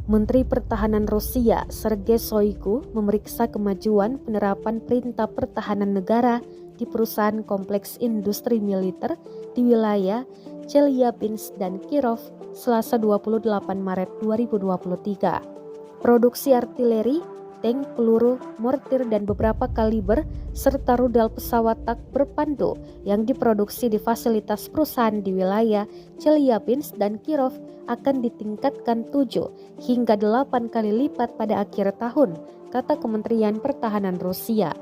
Menteri Pertahanan Rusia Sergei Shoigu memeriksa kemajuan penerapan Perintah Pertahanan Negara di perusahaan kompleks industri militer di wilayah Chelyabinsk dan Kirov Selasa 28 Maret 2023. Produksi artileri, tank, peluru, mortir, dan beberapa kaliber serta rudal pesawat tak berpandu yang diproduksi di fasilitas perusahaan di wilayah Chelyabinsk dan Kirov akan ditingkatkan 7 hingga 8 kali lipat pada akhir tahun, kata Kementerian Pertahanan Rusia.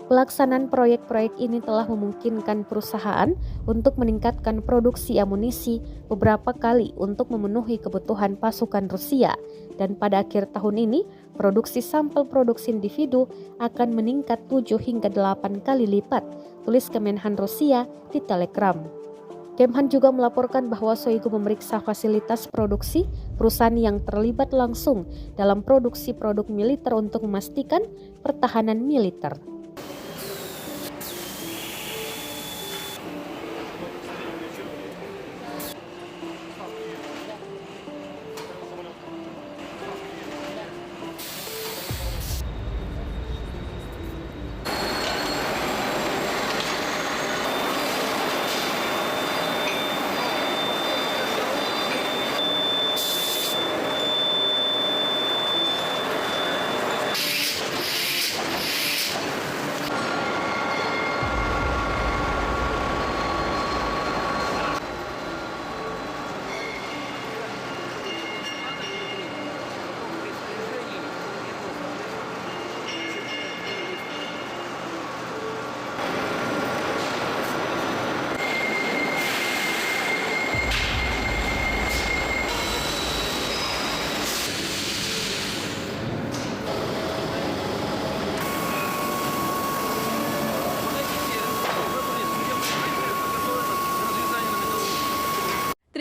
Pelaksanaan proyek-proyek ini telah memungkinkan perusahaan untuk meningkatkan produksi amunisi beberapa kali untuk memenuhi kebutuhan pasukan Rusia, dan pada akhir tahun ini produksi sampel produksi individu akan meningkat 7 hingga 8 kali lipat, tulis Kemenhan Rusia di Telegram. Kemhan juga melaporkan bahwa Shoigu memeriksa fasilitas produksi perusahaan yang terlibat langsung dalam produksi produk militer untuk memastikan pertahanan militer.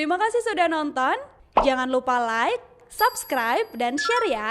Terima kasih sudah nonton. Jangan lupa like, subscribe, dan share ya.